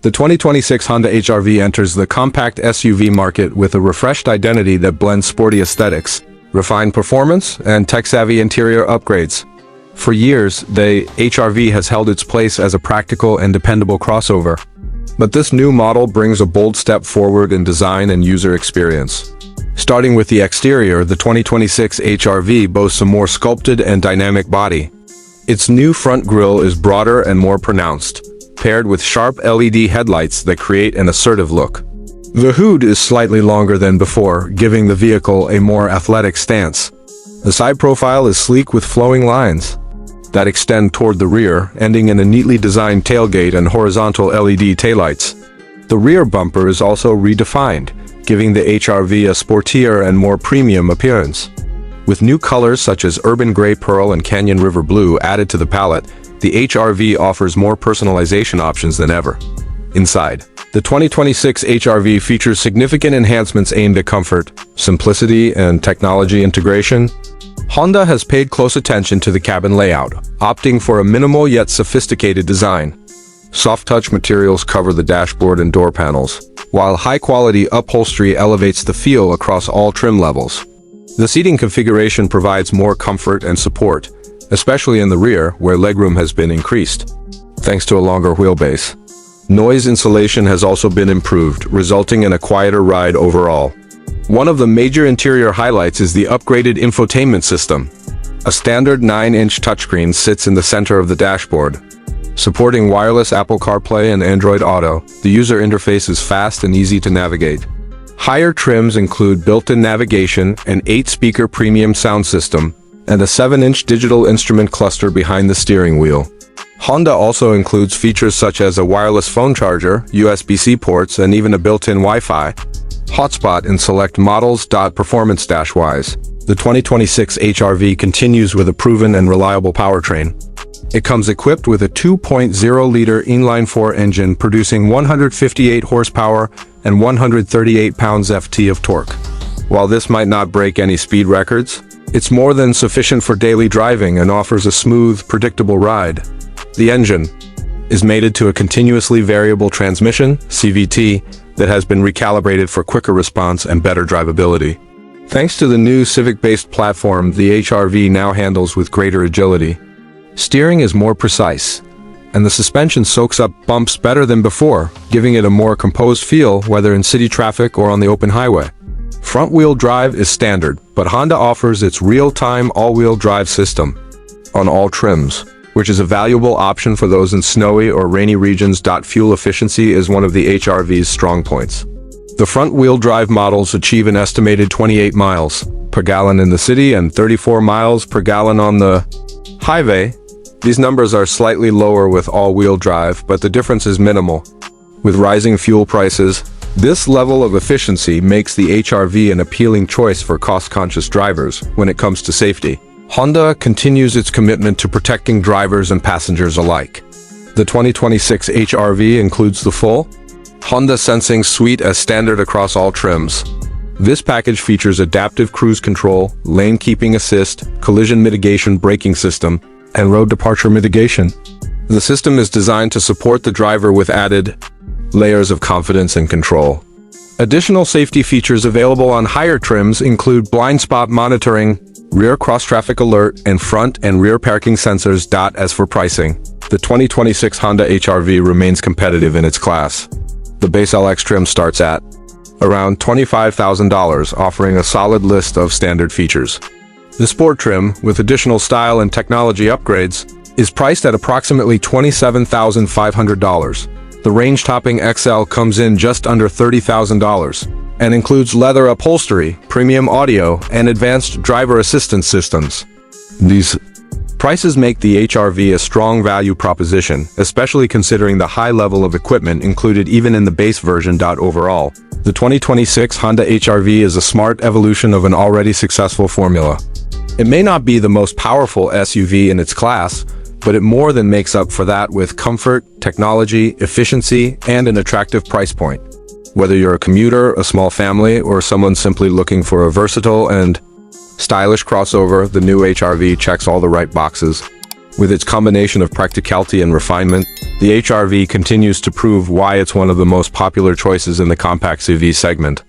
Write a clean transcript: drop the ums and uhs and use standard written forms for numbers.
The 2026 Honda HR-V enters the compact SUV market with a refreshed identity that blends sporty aesthetics, refined performance, and tech-savvy interior upgrades. For years, the HR-V has held its place as a practical and dependable crossover. But this new model brings a bold step forward in design and user experience. Starting with the exterior, the 2026 HR-V boasts a more sculpted and dynamic body. Its new front grille is broader and more pronounced, paired with sharp LED headlights that create an assertive look. The hood is slightly longer than before, giving the vehicle a more athletic stance. The side profile is sleek with flowing lines that extend toward the rear, ending in a neatly designed tailgate and horizontal LED taillights. The rear bumper is also redefined, giving the HR-V a sportier and more premium appearance. With new colors such as Urban Gray Pearl and Canyon River Blue added to the palette, the HR-V offers more personalization options than ever. Inside, the 2026 HR-V features significant enhancements aimed at comfort, simplicity, and technology integration. Honda has paid close attention to the cabin layout, opting for a minimal yet sophisticated design. Soft-touch materials cover the dashboard and door panels, while high-quality upholstery elevates the feel across all trim levels. The seating configuration provides more comfort and support, especially in the rear, where legroom has been increased, thanks to a longer wheelbase. Noise insulation has also been improved, resulting in a quieter ride overall. One of the major interior highlights is the upgraded infotainment system. A standard 9-inch touchscreen sits in the center of the dashboard. Supporting wireless Apple CarPlay and Android Auto, the user interface is fast and easy to navigate. Higher trims include built-in navigation, an 8-speaker premium sound system, and a 7-inch digital instrument cluster behind the steering wheel. Honda also includes features such as a wireless phone charger, USB-C ports, and even a built-in Wi-Fi hotspot in select models. Performance-wise, the 2026 HR-V continues with a proven and reliable powertrain. It comes equipped with a 2.0-liter inline-4 engine producing 158 horsepower and 138 pounds-ft of torque. While this might not break any speed records, it's more than sufficient for daily driving and offers a smooth, predictable ride. The engine is mated to a continuously variable transmission, CVT, that has been recalibrated for quicker response and better drivability. Thanks to the new Civic-based platform, the HR-V now handles with greater agility. Steering is more precise, and the suspension soaks up bumps better than before, giving it a more composed feel whether in city traffic or on the open highway. Front-wheel drive is standard, but Honda offers its real-time all-wheel drive system on all trims, which is a valuable option for those in snowy or rainy regions. Fuel efficiency is one of the HR-V's strong points. The front-wheel drive models achieve an estimated 28 miles per gallon in the city and 34 miles per gallon on the highway. These numbers are slightly lower with all-wheel drive, but the difference is minimal. With rising fuel prices, this level of efficiency makes the HR-V an appealing choice for cost-conscious drivers when it comes to safety. Honda continues its commitment to protecting drivers and passengers alike. The 2026 HR-V includes the full Honda Sensing Suite as standard across all trims. This package features adaptive cruise control, lane keeping assist, collision mitigation braking system, and road departure mitigation. The system is designed to support the driver with added layers of confidence and control. Additional safety features available on higher trims include blind spot monitoring, rear cross-traffic alert, and front and rear parking sensors. As for pricing, the 2026 Honda HR-V remains competitive in its class. The base LX trim starts at around $25,000, offering a solid list of standard features. The Sport trim, with additional style and technology upgrades, is priced at approximately $27,500. The range-topping XL comes in just under $30,000 and includes leather upholstery, premium audio, and advanced driver assistance systems. These prices make the HR-V a strong value proposition, especially considering the high level of equipment included even in the base version. Overall, the 2026 Honda HR-V is a smart evolution of an already successful formula. It may not be the most powerful SUV in its class, but it more than makes up for that with comfort, technology, efficiency, and an attractive price point. Whether you're a commuter, a small family, or someone simply looking for a versatile and stylish crossover, the new HR-V checks all the right boxes. With its combination of practicality and refinement, the HR-V continues to prove why it's one of the most popular choices in the compact SUV segment.